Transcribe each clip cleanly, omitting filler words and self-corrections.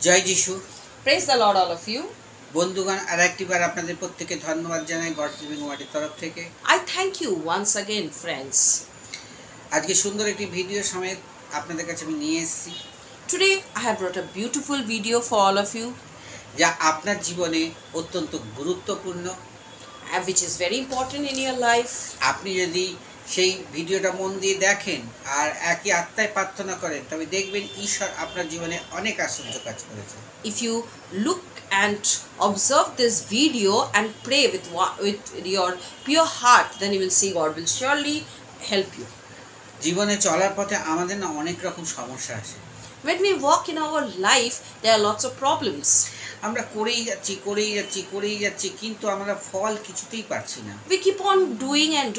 জয় যিশু। Praise the Lord, all of you. বন্ধুগণ, আরেকটিবার আপনাদের প্রত্যেককে ধন্যবাদ জানাই গডস লিভিং ওয়ার্ডের তরফ থেকে। I thank you once again, friends. আজকে সুন্দর একটি ভিডিও সমেত আপনাদের কাছে আমি নিয়ে এসেছি, Today I have brought a beautiful video for all of you, যা আপনার জীবনে অত্যন্ত গুরুত্বপূর্ণ, which is very important in your life. আপনি যদি সেই ভিডিওটা মন দিয়ে দেখেন আর একই আত্মায় প্রার্থনা করেন, তবে দেখবেন ঈশ্বর আপনার জীবনে অনেক আশ্চর্য কাজ করেছে। If you look and observe this video and pray with your pure heart, then you will see God will surely help you. জীবনে চলার পথে আমাদের না অনেক রকম সমস্যা আসে। When we walk in our life, there are lots of problems. আমরা করেই যাচ্ছি, কিন্তু আমরা ফল কিছুতেই পাচ্ছি না। We keep on doing and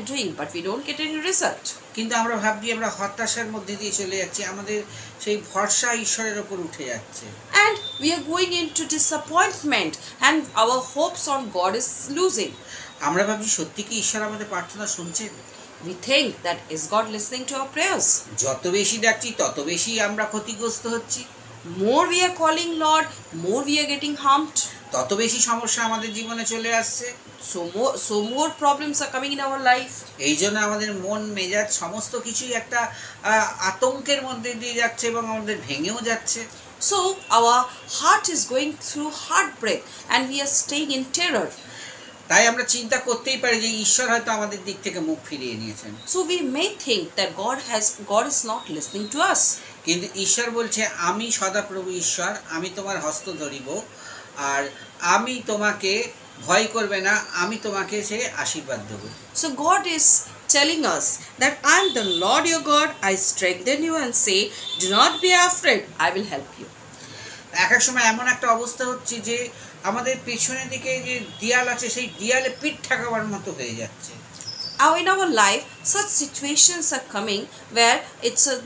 doing, but we don't get any result. কিন্তু আমরা ভাবছি আমরা হতাশার মধ্যে দিয়ে চলে যাচ্ছি, আমাদের সেই ভরসা ঈশ্বরের ওপর উঠে যাচ্ছে। And we are going into disappointment and our hopes on God is losing. আমরা ভাবছি সত্যি কি ঈশ্বর আমাদের প্রার্থনা শুনছেন? We think that is God listening to our prayers. যত বেশি ডাকছি তত বেশি আমরা ক্ষতিগ্রস্ত হচ্ছি, More we are calling Lord, more we are getting harmed. তত বেশি সমস্যা আমাদের জীবনে চলে আসছে। So more problems are coming in our life. এই জন্য আমাদের মন মেজাজ সমস্ত কিছুই একটা আতঙ্কের মধ্যে দিয়ে যাচ্ছে এবং আমাদের ভেঙেও যাচ্ছে। So our heart is going through heartbreak and we are staying in terror. তাই আমরা চিন্তা করতেই পারি যে ঈশ্বর হয়তো আমাদের দিক থেকে মুখ ফিরিয়ে নিয়েছেন। So we may think that God is not listening to us. কিন্তু ঈশ্বর বলছে, আমি সদাপ্রভু ঈশ্বর, আমি তোমার হস্ত ধরিব, আর আমি তোমাকে ভয় করবে না, আমি তোমাকে সে আশীর্বাদ দেব। So God is telling us that I am the Lord your God, I strengthen you and say, do not be afraid, I will help you. এক এক সময় এমন একটা অবস্থা হচ্ছে যে আমাদের পেছনের দিকে যে দেয়াল আছে, সেই দেয়ালে পিঠ ঠেকাবার মতো হয়ে যাচ্ছে। In our life, such situations are coming where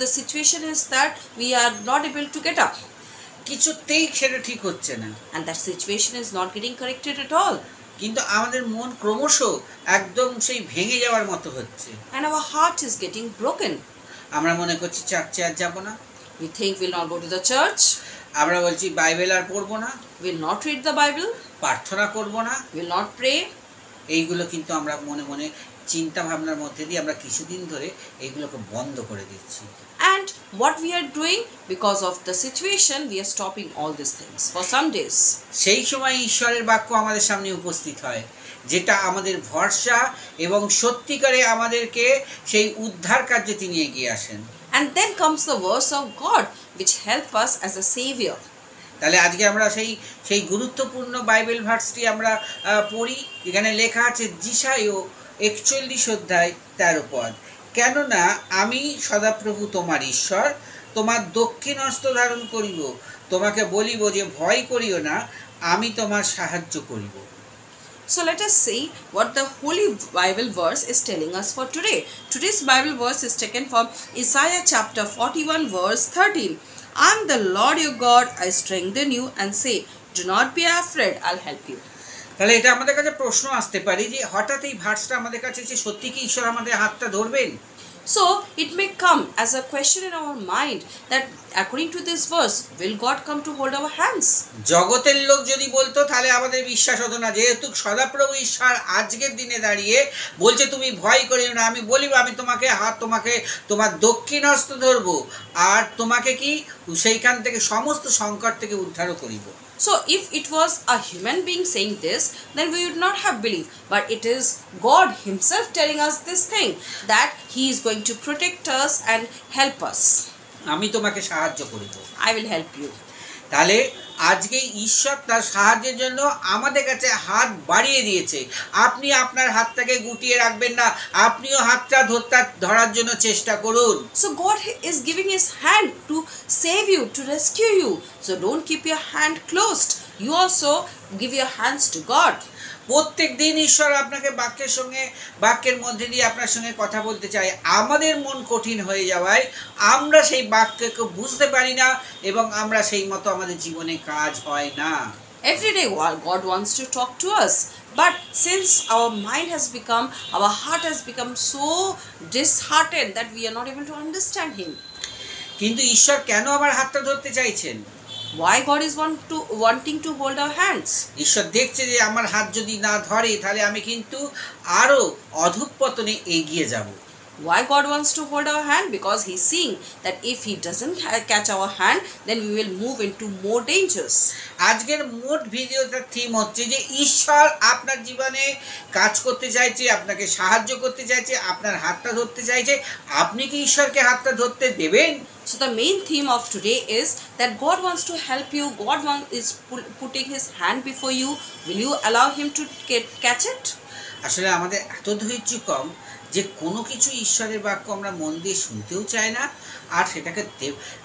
the situation is that we are not able to get up, কিছুতেই সেটা ঠিক হচ্ছে না, and that situation is not getting corrected at all. কিন্তু আমাদের মন ক্রমশ একদম সেই ভেঙে যাওয়ার মতো হচ্ছে। And our heart is getting broken. আমরা মনে করছি চার্চে আর যাব না, We think we'll not go to the church, আমরা বলছি বাইবেল আর পড়বো না, we'll not read the Bible, প্রার্থনা করব না। we'll not pray. এইগুলো কিন্তু আমরা মনে মনে চিন্তা ভাবনার মধ্যে দিয়ে আমরা কিছুদিন ধরে এইগুলোকে বন্ধ করে দিচ্ছি। And what we are doing, because of the situation, we are stopping all these things for some days. সেই সময় ঈশ্বরের বাক্য আমাদের সামনে উপস্থিত হয়, যেটা আমাদের ভরসা এবং সত্যিকারে আমাদেরকে সেই উদ্ধার কার্যে তিনি এগিয়ে আসেন। And then comes the verse of God, which help us as a savior. তাহলে আজকে আমরা সেই গুরুত্বপূর্ণ বাইবেল ভার্সটি আমরা পড়ি। এখানে লেখা আছে যিশায়া 41 অধ্যায় 13 পদ, কেননা আমি সদাপ্রভু তোমার ঈশ্বর, তোমার দক্ষিণ হস্ত ধারণ করিব, তোমাকে বলিব যে ভয় করিও না, আমি তোমার সাহায্য করিব। So let us see what the Holy Bible verse is telling us for today. Today's Bible verse is taken from Isaiah chapter 41 verse 13. I am the Lord your God, I strengthen you and say, do not be afraid, I'll help you. তাহলে এটা আমাদের কাছে প্রশ্ন আসতে পারে যে হঠাৎ এই ভার্সটা আমাদের কাছে যে সত্যি কি ঈশ্বর আমাদের হাতটা ধরবেন? So it may come as a question in our mind that according to this verse, will God come to hold our hands? জগতের লোক যদি বলতো তাহলে আমাদের বিশ্বাস হতো না, যেহেতু সদাপ্রভু ঈশ্বর আজকের দিনে দাঁড়িয়ে বলছে তুমি ভয় করিও না, আমি বলিব আমি তোমাকে তোমার দক্ষিণ হস্ত ধরবো, আর তোমাকে কি সেইখান থেকে সমস্ত সংকট থেকে উদ্ধারও করিব। So if it was a human being saying this, then we would not have believed. But it is God himself telling us this thing, that he is going to protect us and help us. আমি তোমাকে সাহায্য করিব, I will help you. তাহলে আজকে ঈশ্বর তার সাহায্যের জন্য আমাদের কাছে হাত বাড়িয়ে দিয়েছে। আপনি আপনার হাতটাকে গুটিয়ে রাখবেন না, আপনিও হাতটা ধরার জন্য চেষ্টা করুন। So God is giving his hand to save you, to rescue you. So don't keep your hand closed. You also give your hands to God. প্রত্যেক দিন ঈশ্বর আপনাকে বাক্যের মধ্যে দিয়ে আপনার সঙ্গে কথা বলতে চাই। আমাদের মন কঠিন হয়ে যাওয়ায় আমরা সেই বাক্যকে বুঝতে পারি না এবং আমরা সেই মতো আমাদের জীবনে কাজ হয় না। Every day God wants to talk to us, but since our heart has become so disheartened that we are not able to understand him. কিন্তু ঈশ্বর কেন আমার হাতটা ধরতে চাইছেন? Why God is wanting to hold our hands? ঈশ্বর দেখছে যে আমার হাত যদি না ধরে তাহলে আমি কিন্তু আরো অধঃপতনে এগিয়ে যাব। Why God wants to hold our hand? Because He's seeing that if He doesn't catch our hand, then we will move into more dangers. আজকের মোট ভিডিওটার থিম হচ্ছে যে ঈশ্বর আপনার জীবনে কাজ করতে চাইছে, আপনাকে সাহায্য করতে চাইছে, আপনার হাতটা ধরতে চাইছে। আপনি কি ঈশ্বরকে হাতটা ধরতে দেবেন? So the main theme of today is that God wants to help you. God is putting His hand before you. Will you allow Him to catch it? আসলে আমাদের এত ধৈর্য কম যে কোনো কিছু ঈশ্বরের বাক্য আমরা মন দিয়ে শুনতেও চাই না, আর সেটাকে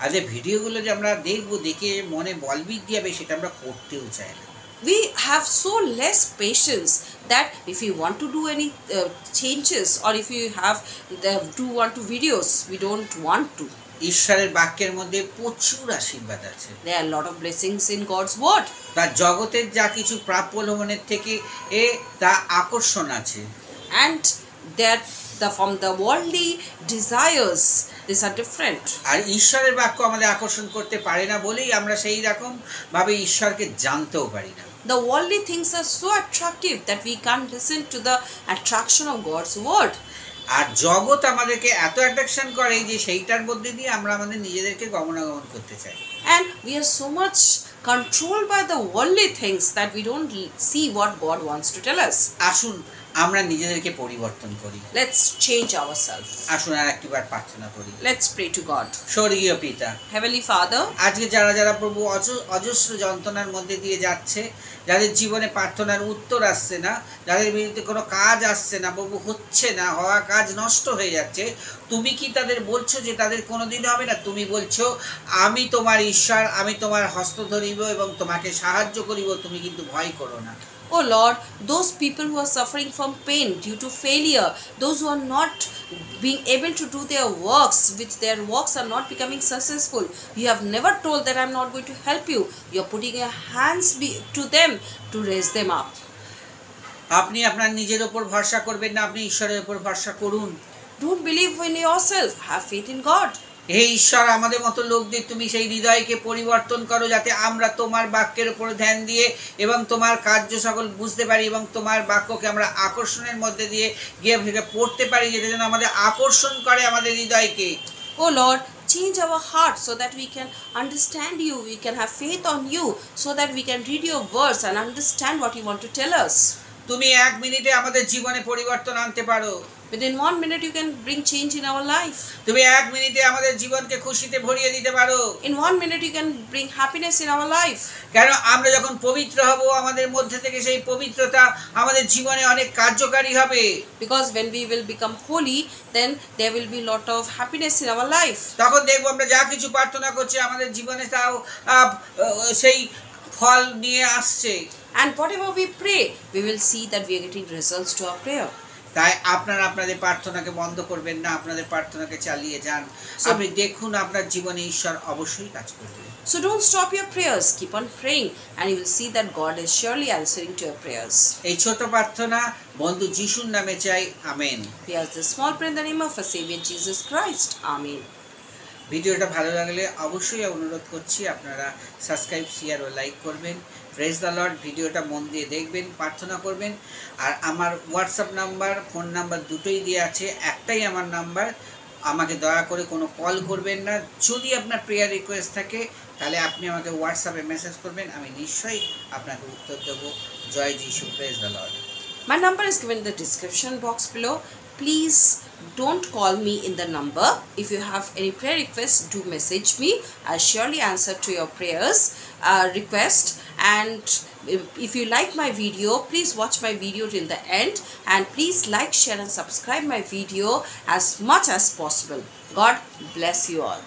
আমাদের ভিডিওগুলো যে আমরা দেখবো, দেখে মনে বলবৃদ্ধি হবে সেটা আমরা করতেও চাই না। We have so less patience that if we want to do any changes, or if you want to videos, we don't want to. ঈশ্বরের বাক্যের মধ্যে প্রচুর আশীর্বাদ আছে। There are a lot of blessings in God's word. তার জগতের যা কিছু প্রাপ্য লোভনের থেকে তা আকর্ষণ আছে। And that from the worldly desires, these are different. আর ঈশ্বরের বাক্য আমাদের আকর্ষণ করতে পারে না বলেই আমরা সেই রকম ভাবে ঈশ্বরকে জানতেও পারি না। The worldly things are so attractive that we can't listen to the attraction of God's word. আর জগৎ আমাদেরকে এত অ্যাট্রাকশন করে যে সেইটার মধ্যে দিয়ে আমরা আমাদের নিজেদেরকে গমনাগমন করতে চাই। And we are so much controlled by the worldly things that we don't see what God wants to tell us. আসুন আমরা নিজেদেরকে পরিবর্তন করি। Let's change ourselves. আসুন আর একটিবার প্রার্থনা করি। Let's pray to God. স্বর্গীয় পিতা, Heavenly Father, আজকে যারা যারা প্রভু অজস্র যন্ত্রণার মধ্যে দিয়ে যাচ্ছে, যাদের জীবনে প্রার্থনার উত্তর আসছে না, যাদের বিরুদ্ধে কোনো কাজ আসছে না, প্রভু হচ্ছে না, হওয়া কাজ নষ্ট হয়ে যাচ্ছে, তুমি কি তাদের বলছো যে তাদের কোনোদিন হবে না? তুমি বলছো আমি তোমার ঈশ্বর, আমি তোমার হস্ত ধরিব এবং তোমাকে সাহায্য করিব, তুমি কিন্তু ভয় করো না। Oh Lord, those people who are suffering from pain due to failure, those who are not being able to do their works, which their works are not becoming successful, you have never told that I'm not going to help you. You are putting your hands to them to raise them up. আপনি আপনার নিজের উপর ভরসা করবেন না, আপনি ঈশ্বরের উপর ভরসা করুন। Don't believe in yourself, have faith in God. হে ঈশ্বর, আমাদের মতো লোকদের তুমি সেই হৃদয়কে পরিবর্তন করো যাতে আমরা তোমার বাক্যের উপর ধ্যান দিয়ে এবং তোমার কার্য সকল বুঝতে পারি এবং তোমার বাক্যকে আমরা আকর্ষণের মধ্যে দিয়ে গিয়ে পড়তে পারি, যেটা যেন আমাদের আকর্ষণ করে আমাদের হৃদয়কে। Oh Lord, change our hearts so that we can understand you, we can have faith on you, so that we can read your words and understand what you want to tell us. তুমি এক মিনিটে আমাদের জীবনে পরিবর্তন আনতে পারো। Within 1 minute you can bring change in our life. তুমি এক মিনিটে আমাদের জীবনকে খুশিতে ভরিয়ে দিতে পারো। In 1 minute you can bring happiness in our life. কেন আমরা যখন পবিত্র হব, আমাদের মধ্যে থেকে সেই পবিত্রতা আমাদের জীবনে অনেক কার্যকারী হবে। Because when we will become holy, then there will be lot of happiness in our life. তখন দেখবো আমরা যা কিছু প্রার্থনা করছি আমাদের জীবনে তাও সেই ফল নিয়ে আসছে। And whatever we pray, we will see that we are getting results to our prayer. তাই আপনারা আপনাদের প্রার্থনাকে বন্ধ করবেন না, আপনাদের প্রার্থনাকে চালিয়ে যান। আপনি দেখুন আপনার জীবনে ঈশ্বর অবশ্যই কাজ করবে। So don't stop your prayers, keep on praying, and you will see that God is surely answering to your prayers. এই ছোট প্রার্থনা বন্ধু যিশুর নামে চাই, amen. We ask this small prayer in the name of our Savior Jesus Christ, amen. ভিডিওটা ভালো লাগলে অবশ্যই অনুরোধ করছি আপনারা সাবস্ক্রাইব, শেয়ার ও লাইক করবেন। Praise the lord. ভিডিওটা মন দিয়ে দেখবেন, প্রার্থনা করবেন। আর আমার হোয়াটসঅ্যাপ নাম্বার, ফোন নাম্বার দুটোই দেওয়া আছে, একটাই আমার নাম্বার। আমাকে দয়া করে কোনো কল করবেন না। যদি আপনার প্রেয়ার রিকোয়েস্ট থাকে তাহলে আপনি আমাকে হোয়াটসঅ্যাপে মেসেজ করবেন, আমি নিশ্চয়ই আপনাকে উত্তর দেবো। জয় Jishu, praise the lord. My number is given in the description box below. Please don't call me in the number. If you have any prayer requests, do message me. I'll surely answer to your prayers request. And if you like my video, please watch my video till the end, and please like, share and subscribe my video as much as possible. God bless you all.